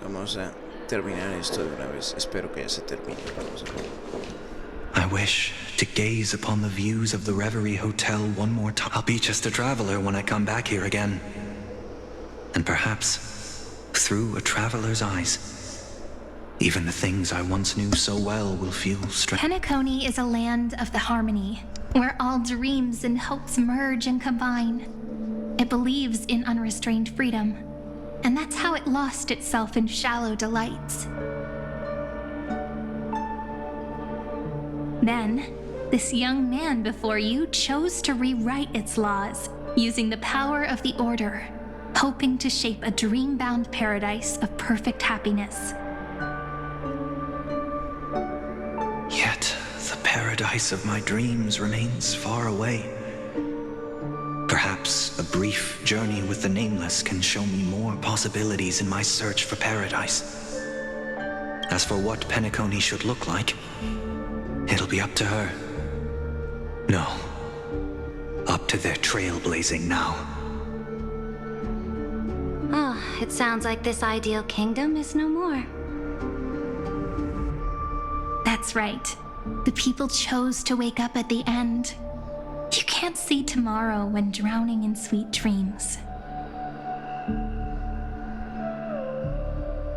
Vamos a terminar esto de una vez. Espero que ya se termine. Vamos a ver. I wish to gaze upon the views of the Reverie Hotel one more time. I'll be just a traveler when I come back here again. And perhaps, through a traveler's eyes, even the things I once knew so well will feel strange. Penacony is a land of the harmony, where all dreams and hopes merge and combine. It believes in unrestrained freedom, and that's how it lost itself in shallow delights. Then, this young man before you chose to rewrite its laws, using the power of the Order, hoping to shape a dream-bound paradise of perfect happiness. Yet, the paradise of my dreams remains far away. Perhaps a brief journey with the Nameless can show me more possibilities in my search for paradise. As for what Penacony should look like, it'll be up to her. No, up to their trailblazing now. Oh, it sounds like this ideal kingdom is no more. That's right. The people chose to wake up at the end. You can't see tomorrow when drowning in sweet dreams.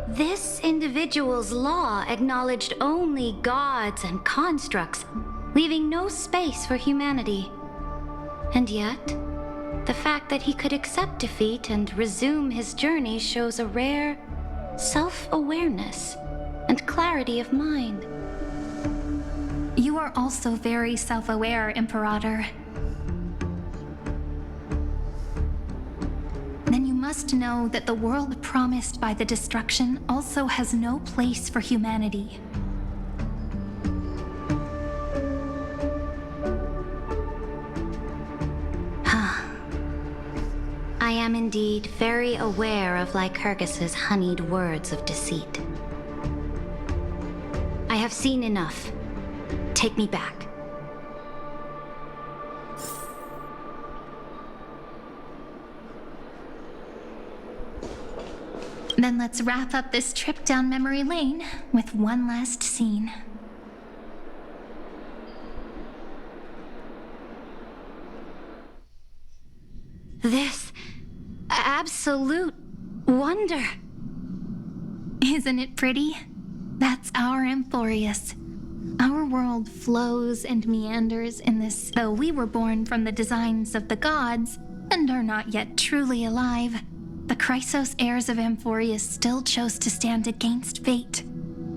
This individual's law acknowledged only gods and constructs, leaving no space for humanity. And yet, the fact that he could accept defeat and resume his journey shows a rare self-awareness and clarity of mind. You are also very self-aware, Imperator. Then you must know that the world promised by the destruction also has no place for humanity. I am indeed very aware of Lycurgus's honeyed words of deceit. I have seen enough. Take me back. Then let's wrap up this trip down memory lane with one last scene. This absolute wonder. Isn't it pretty? That's our Amphorius. Our world flows and meanders in this, though we were born from the designs of the gods and are not yet truly alive. The Chrysos heirs of Amphorius still chose to stand against fate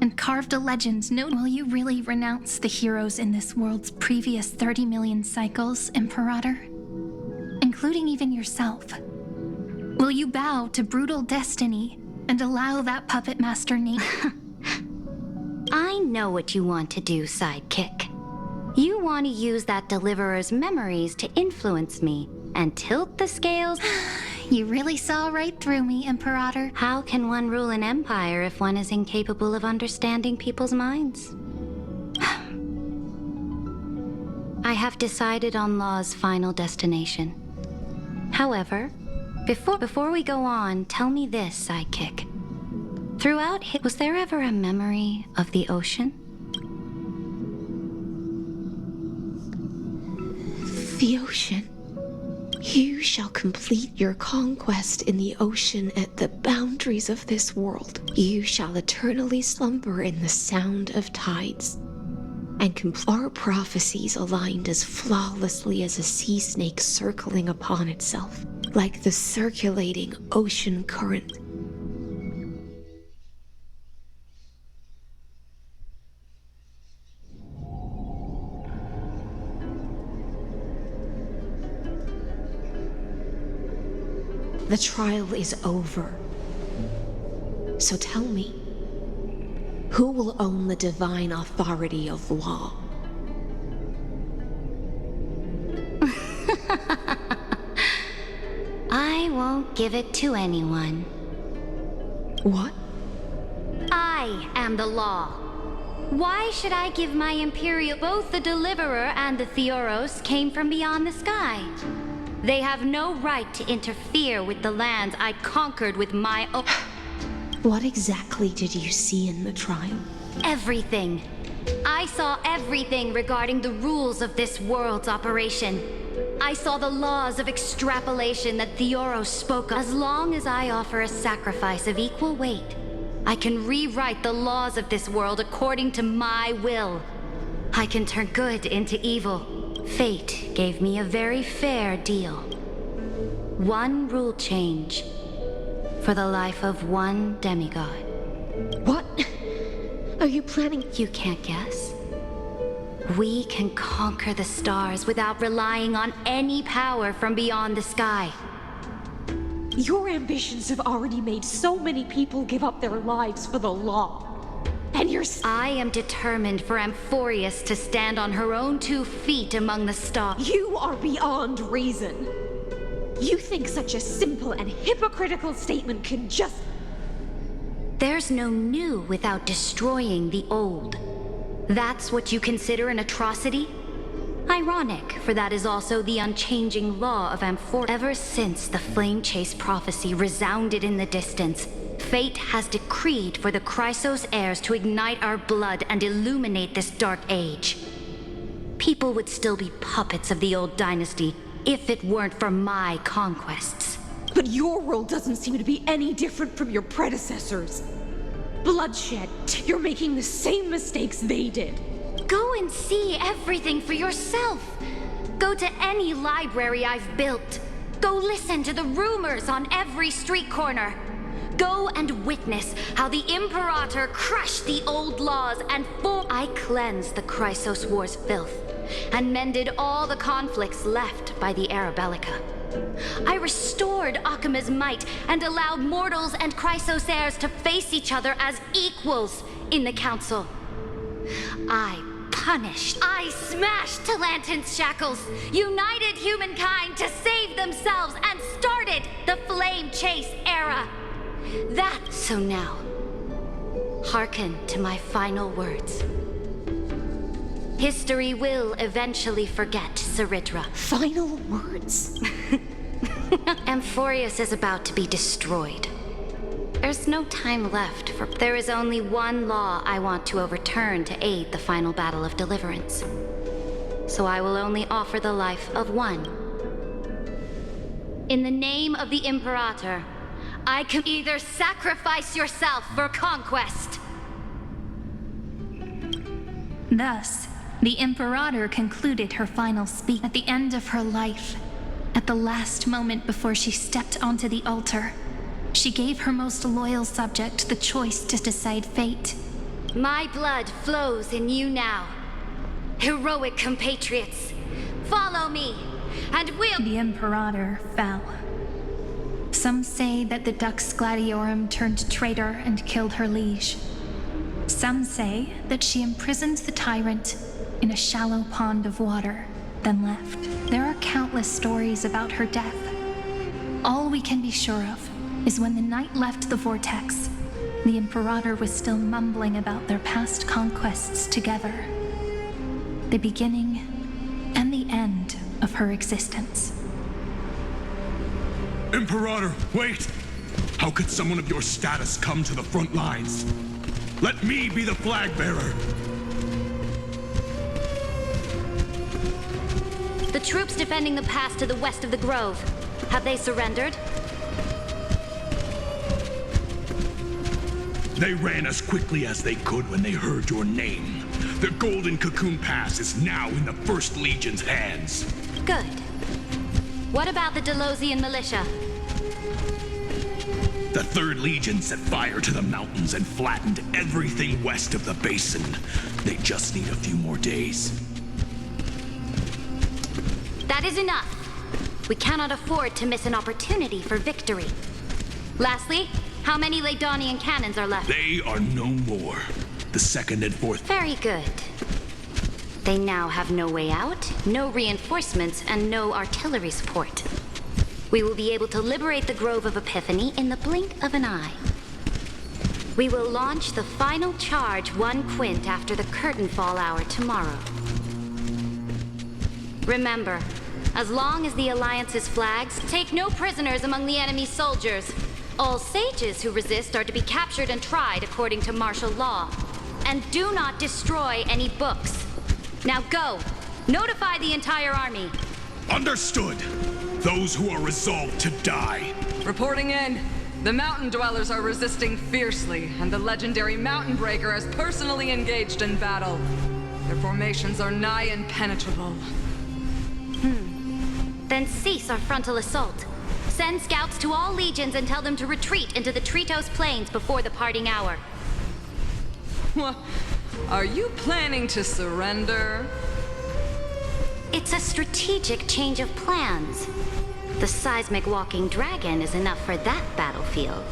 and carved a legend. Will you really renounce the heroes in this world's previous 30 million cycles, Imperator? Including even yourself. Will you bow to brutal destiny and allow that puppet master name? I know what you want to do, sidekick. You want to use that deliverer's memories to influence me and tilt the scales. You really saw right through me, Imperator. How can one rule an empire if one is incapable of understanding people's minds? I have decided on Law's final destination. However, before we go on, tell me this, sidekick. Throughout, was there ever a memory of the ocean? The ocean. You shall complete your conquest in the ocean at the boundaries of this world. You shall eternally slumber in the sound of tides. And our prophecies aligned as flawlessly as a sea snake circling upon itself, like the circulating ocean current. The trial is over. So tell me, who will own the divine authority of law? I won't give it to anyone. What? I am the law. Why should I give my Imperial? Both the Deliverer and the Theoros came from beyond the sky. They have no right to interfere with the lands I conquered with my own. What exactly did you see in the trial? Everything. I saw everything regarding the rules of this world's operation. I saw the laws of extrapolation that Theoros spoke of. As long as I offer a sacrifice of equal weight, I can rewrite the laws of this world according to my will. I can turn good into evil. Fate gave me a very fair deal. One rule change for the life of one demigod. What? Are you planning? You can't guess? We can conquer the stars without relying on any power from beyond the sky. Your ambitions have already made so many people give up their lives for the law. And I am determined for Amphorius to stand on her own 2 feet among the stars. You are beyond reason. You think such a simple and hypocritical statement can just... There's no new without destroying the old. That's what you consider an atrocity? Ironic, for that is also the unchanging law of Amphorius. Ever since the Flame Chase prophecy resounded in the distance, fate has decreed for the Chrysos heirs to ignite our blood and illuminate this dark age. People would still be puppets of the old dynasty if it weren't for my conquests. But your world doesn't seem to be any different from your predecessors. Bloodshed. You're making the same mistakes they did. Go and see everything for yourself. Go to any library I've built. Go listen to the rumors on every street corner. Go and witness how the Imperator crushed the old laws and I cleansed the Chrysos War's filth and mended all the conflicts left by the Arabellica. I restored Akima's might and allowed mortals and Chrysos heirs to face each other as equals in the council. I punished. I smashed Talantin's shackles, united humankind to save themselves, and started the Flame Chase era. So now, hearken to my final words. History will eventually forget Saritra. Final words? Amphorius is about to be destroyed. There's no time left for... There is only one law I want to overturn to aid the final battle of deliverance. So I will only offer the life of one. In the name of the Imperator, I can either sacrifice yourself for conquest. Thus, the Imperator concluded her final speech at the end of her life. At the last moment before she stepped onto the altar, she gave her most loyal subject the choice to decide fate. My blood flows in you now. Heroic compatriots, follow me, and we'll... The Imperator fell. Some say that the Dux Gladiorum turned traitor and killed her liege. Some say that she imprisoned the tyrant in a shallow pond of water, then left. There are countless stories about her death. All we can be sure of is when the knight left the vortex, the Imperator was still mumbling about their past conquests together. The beginning and the end of her existence. Imperator, wait! How could someone of your status come to the front lines? Let me be the flag bearer! The troops defending the pass to the west of the grove, have they surrendered? They ran as quickly as they could when they heard your name. The Golden Cocoon Pass is now in the First Legion's hands. Good. What about the Delosian militia? The Third Legion set fire to the mountains and flattened everything west of the basin. They just need a few more days. That is enough. We cannot afford to miss an opportunity for victory. Lastly, how many Ladonian cannons are left? They are no more. The second and fourth... Very good. They now have no way out, no reinforcements, and no artillery support. We will be able to liberate the Grove of Epiphany in the blink of an eye. We will launch the final charge 1 quint after the curtain fall hour tomorrow. Remember, as long as the Alliance's flags, take no prisoners among the enemy's soldiers. All sages who resist are to be captured and tried according to martial law. And do not destroy any books. Now go! Notify the entire army. Understood. Those who are resolved to die. Reporting in. The mountain dwellers are resisting fiercely, and the legendary Mountain Breaker has personally engaged in battle. Their formations are nigh impenetrable. Then cease our frontal assault. Send scouts to all legions and tell them to retreat into the Tritos Plains before the parting hour. What? Are you planning to surrender? It's a strategic change of plans. The seismic walking dragon is enough for that battlefield.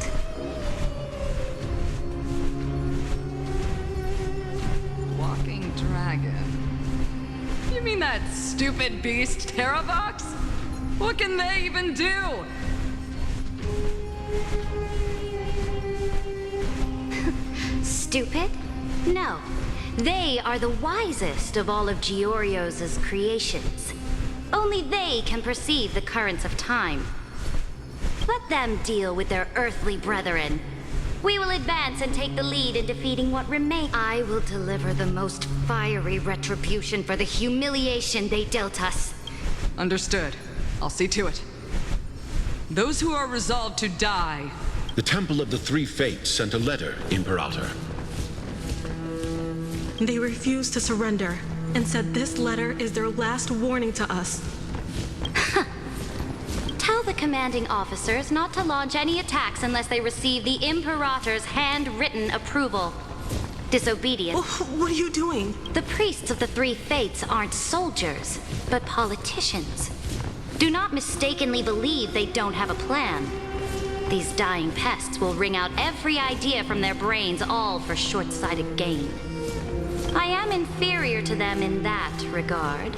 Walking dragon? You mean that stupid beast, Terravox? What can they even do? Stupid? No. They are the wisest of all of Georios' creations. Only they can perceive the currents of time. Let them deal with their earthly brethren. We will advance and take the lead in defeating what remains. I will deliver the most fiery retribution for the humiliation they dealt us. Understood. I'll see to it. Those who are resolved to die. The Temple of the Three Fates sent a letter, Imperator. They refused to surrender and said this letter is their last warning to us. Tell the commanding officers not to launch any attacks unless they receive the Imperator's handwritten approval. Disobedience. What are you doing? The priests of the Three Fates aren't soldiers, but politicians. Do not mistakenly believe they don't have a plan. These dying pests will wring out every idea from their brains, all for short-sighted gain. I am inferior to them in that regard.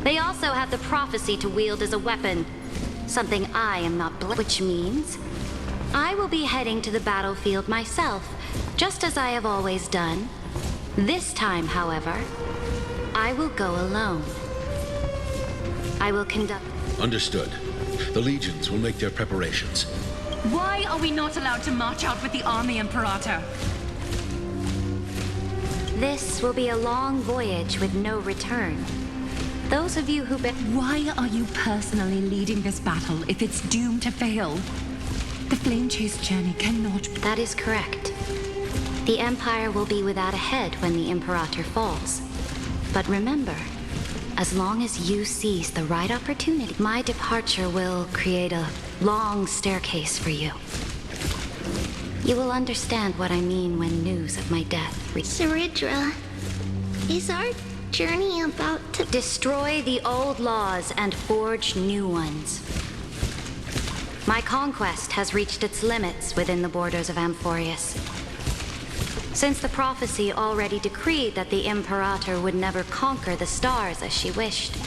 They also have the prophecy to wield as a weapon, something I am not which means I will be heading to the battlefield myself, just as I have always done. This time, however, I will go alone. I will conduct... Understood. The legions will make their preparations. Why are we not allowed to march out with the army, Imperator? This will be a long voyage with no return. Those of you who Why are you personally leading this battle if it's doomed to fail? The Flame Chase journey cannot... That is correct. The Empire will be without a head when the Imperator falls. But remember, as long as you seize the right opportunity, my departure will create a long staircase for you. You will understand what I mean when news of my death Saridra, is our journey about to... Destroy the old laws and forge new ones. My conquest has reached its limits within the borders of Amphorius. Since the prophecy already decreed that the Imperator would never conquer the stars as she wished,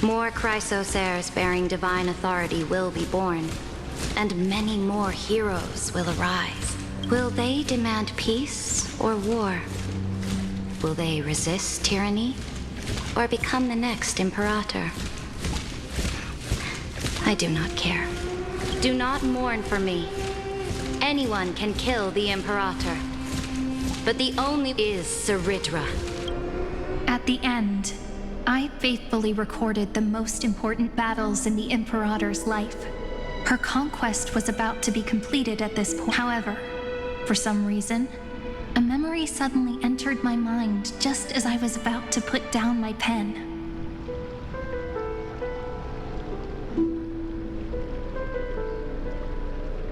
more Chrysosaurs bearing divine authority will be born, and many more heroes will arise. Will they demand peace or war? Will they resist tyranny or become the next Imperator? I do not care. Do not mourn for me. Anyone can kill the Imperator, but the only is Saridra. At the end, I faithfully recorded the most important battles in the Imperator's life. Her conquest was about to be completed at this point. However, for some reason, a memory suddenly entered my mind just as I was about to put down my pen.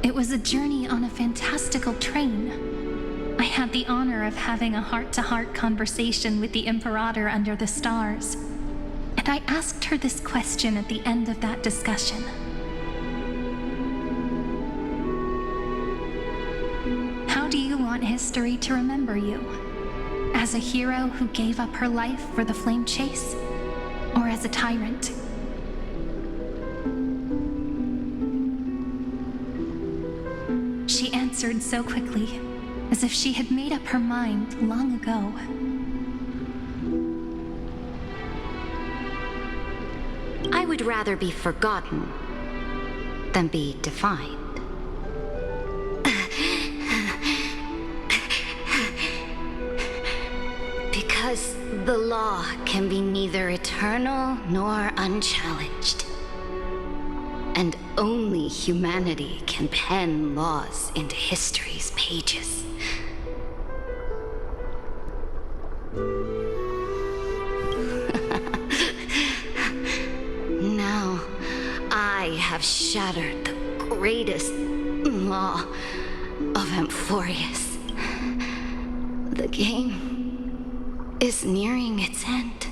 It was a journey on a fantastical train. I had the honor of having a heart-to-heart conversation with the Imperator under the stars, and I asked her this question at the end of that discussion. How do you want history to remember you? As a hero who gave up her life for the Flame Chase? Or as a tyrant? She answered so quickly, as if she had made up her mind long ago. I would rather be forgotten than be defined. the law can be neither eternal nor unchallenged. And only humanity can pen laws into history's pages. Now, I have shattered the greatest law of Amphorius. The game is nearing its end,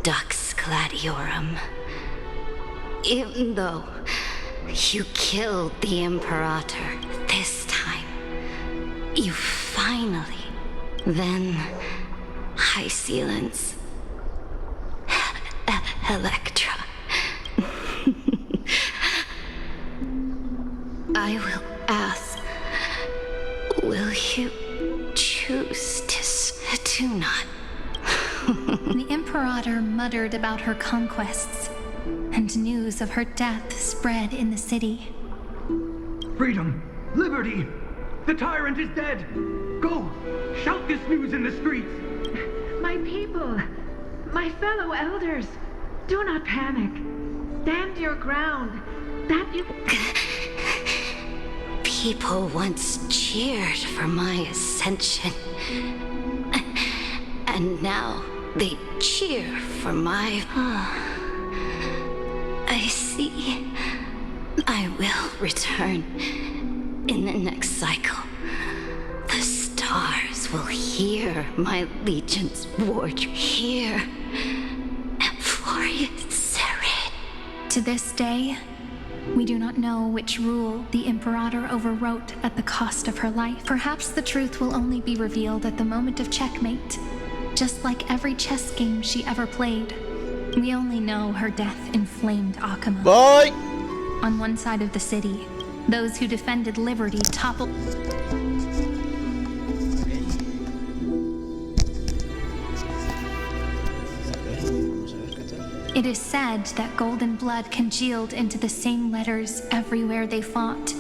Dux Gladiorum. Even though you killed the Imperator this time, you finally, then High Sealants, Electra. I will ask, will you choose to not? The Imperator muttered about her conquests, and news of her death spread in the city. Freedom! Liberty! The tyrant is dead! Go! Shout this news in the streets! My people, my fellow elders, do not panic. Stand your ground. That you... People once cheered for my ascension. And now they cheer for my... I see. I will return in the next cycle. The stars will hear my legions ward here. Amphorius Serid. To this day, we do not know which rule the Imperator overwrote at the cost of her life. Perhaps the truth will only be revealed at the moment of checkmate, just like every chess game she ever played. We only know her death inflamed Akama. Bye! On one side of the city, those who defended liberty toppled. It is said that golden blood congealed into the same letters everywhere they fought.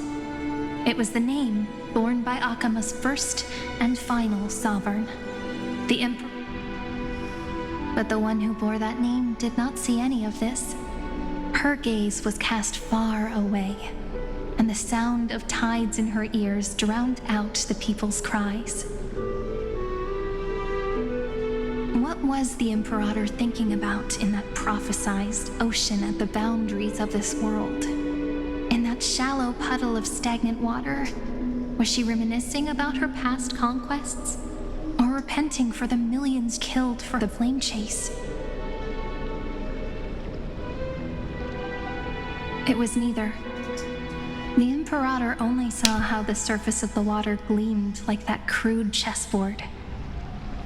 It was the name borne by Akama's first and final sovereign, the Emperor. But the one who bore that name did not see any of this. Her gaze was cast far away, and the sound of tides in her ears drowned out the people's cries. What was the Imperator thinking about in that prophesized ocean at the boundaries of this world? In that shallow puddle of stagnant water? Was she reminiscing about her past conquests? Or repenting for the millions killed for the flame chase? It was neither. The Imperator only saw how the surface of the water gleamed like that crude chessboard,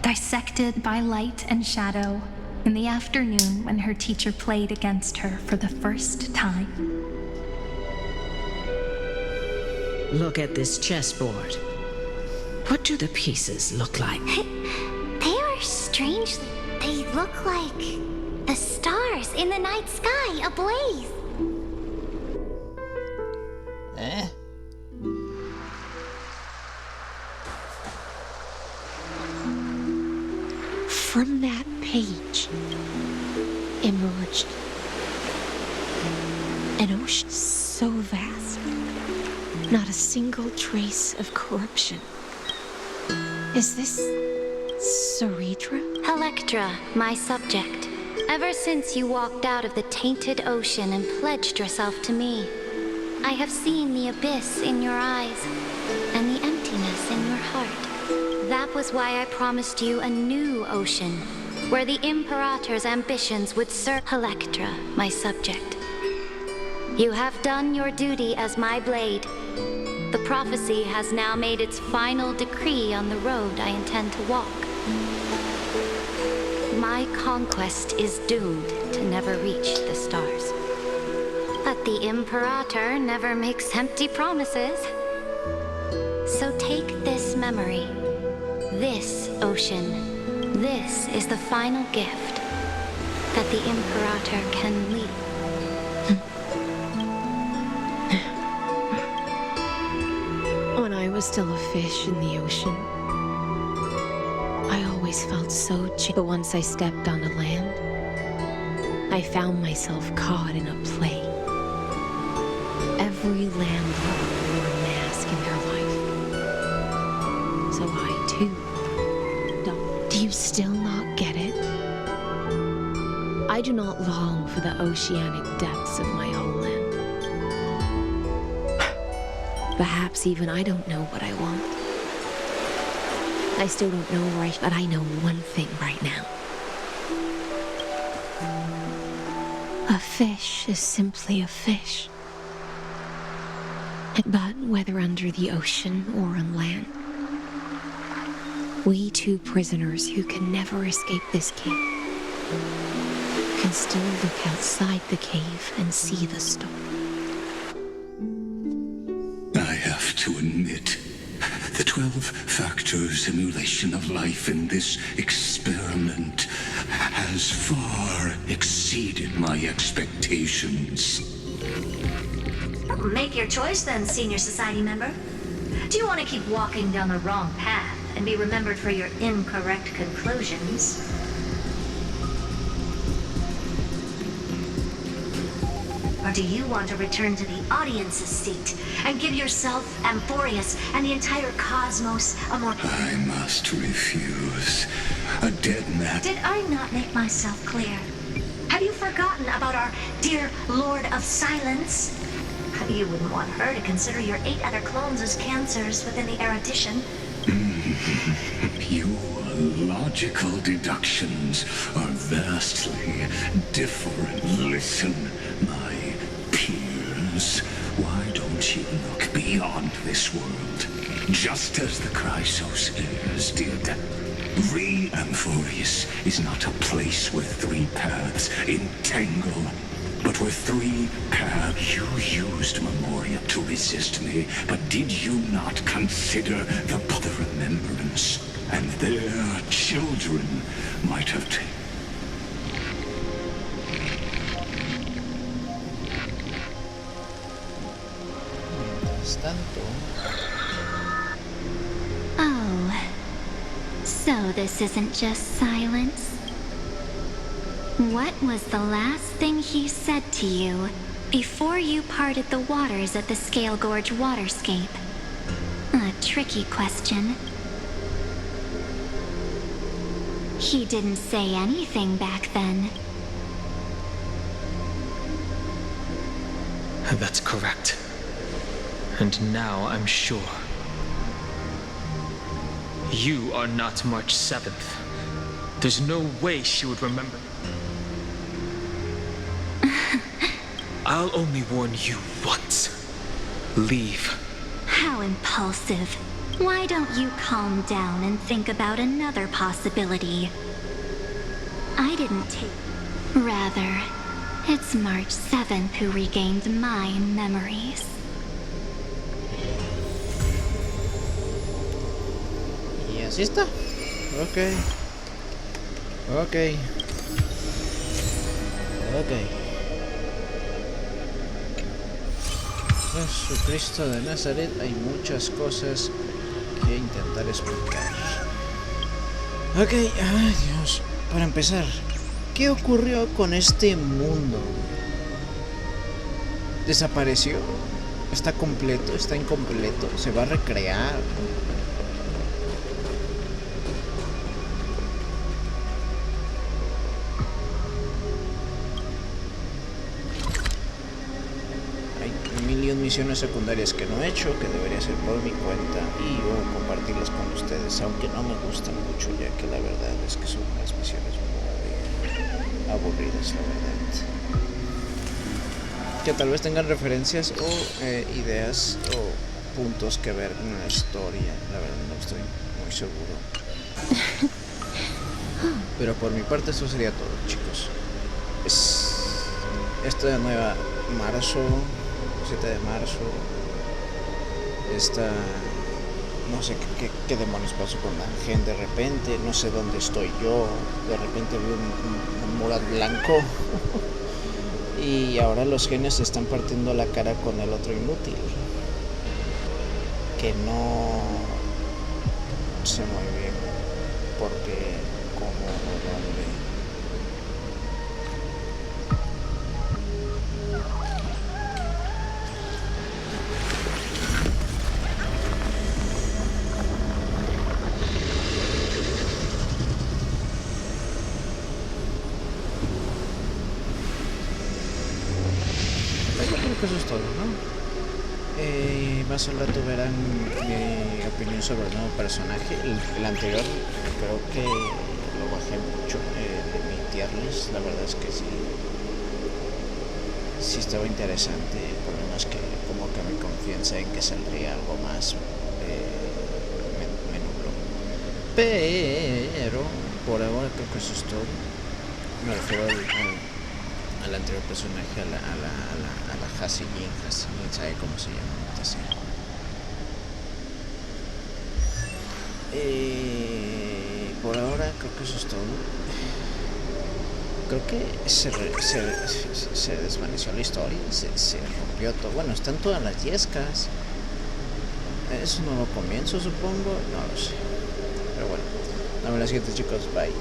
dissected by light and shadow in the afternoon when her teacher played against her for the first time. Look at this chessboard. What do the pieces look like? They are strange. They look like the stars in the night sky ablaze. From that page emerged an ocean so vast, not a single trace of corruption. Is this Ceredra? Electra, my subject. Ever since you walked out of the tainted ocean and pledged yourself to me, I have seen the abyss in your eyes and the emptiness in your heart. That was why I promised you a new ocean, where the Imperator's ambitions would serve. Electra, my subject. You have done your duty as my blade. The prophecy has now made its final decree on the road I intend to walk. My conquest is doomed to never reach the stars. But the Imperator never makes empty promises. So take this memory. This ocean, this is the final gift that the Imperator can leave. When I was still a fish in the ocean, I always always felt so but once I stepped on a land, I found myself caught in a play. Every landlord wore a mask in their life. So I too. Do you still not get it? I do not long for the oceanic depths of my homeland. Perhaps even I don't know what I want. I still don't know right, but I know one thing right now. A fish is simply a fish. But whether under the ocean or on land, we two prisoners who can never escape this cave can still look outside the cave and see the storm. I have to admit, the 12-factor simulation of life in this experiment has far exceeded my expectations. Make your choice then, Senior Society member. Do you want to keep walking down the wrong path and be remembered for your incorrect conclusions? Or do you want to return to the audience's seat and give yourself, Amphorius, and the entire cosmos a more... I must refuse. A dead man... Did I not make myself clear? Have you forgotten about our dear Lord of Silence? You wouldn't want her to consider your 8 other clones as cancers within the erudition. Your logical deductions are vastly different. Listen, my peers, why don't you look beyond this world? Just as the Chrysoseirs did. Re-Amphorius is not a place where 3 paths entangle, but where 3 paths. You used Memoria to resist me, but did you not consider the remembrance? And their children might have taken. Oh, so this isn't just silence. What was the last thing he said to you before you parted the waters at the Scale Gorge waterscape? A tricky question. He didn't say anything back then. That's correct. And now I'm sure. You are not March 7th. There's no way she would remember. I'll only warn you once. Leave. How impulsive. Why don't you calm down and think about another possibility? I didn't take... Rather, it's March 7th who regained my memories. Y así está. Ok. Jesucristo de Nazaret, hay muchas cosas que intentar explicar. Ok, ay Dios. Para empezar, ¿qué ocurrió con este mundo? ¿Desapareció? ¿Está completo? ¿Está incompleto? ¿Se va a recrear? Misiones secundarias que no he hecho, que debería hacer por mi cuenta y o compartirlas con ustedes, aunque no me gustan mucho, ya que la verdad es que son unas misiones muy aburridas, la verdad. Que tal vez tengan referencias o ideas o puntos que ver en la historia, la verdad no estoy muy seguro. Pero por mi parte eso sería todo, chicos. Esta nueva marzo, 7 de marzo, no sé qué demonios pasó con la gente de repente, no sé dónde estoy yo, de repente vi un mural blanco y ahora los genios se están partiendo la cara con el otro inútil, que no sé muy bien porque como vale. Yo creo que eso es todo, ¿no? Más al rato verán mi opinión sobre el nuevo personaje. El anterior creo que lo bajé mucho de mi tier list. La verdad es que sí estaba interesante. El problema es que como que mi confianza en que saldría algo más me nubló. Pero por ahora creo que eso es todo. Me refiero al anterior personaje, a la Hasijin, ¿sabe cómo se llama? Así. Por ahora creo que eso es todo. Creo que se desvaneció la historia, se rompió todo. Bueno, están todas las yescas. Es un nuevo comienzo, supongo, no lo sé. Pero bueno, nos vemos en la siguiente, chicos, bye.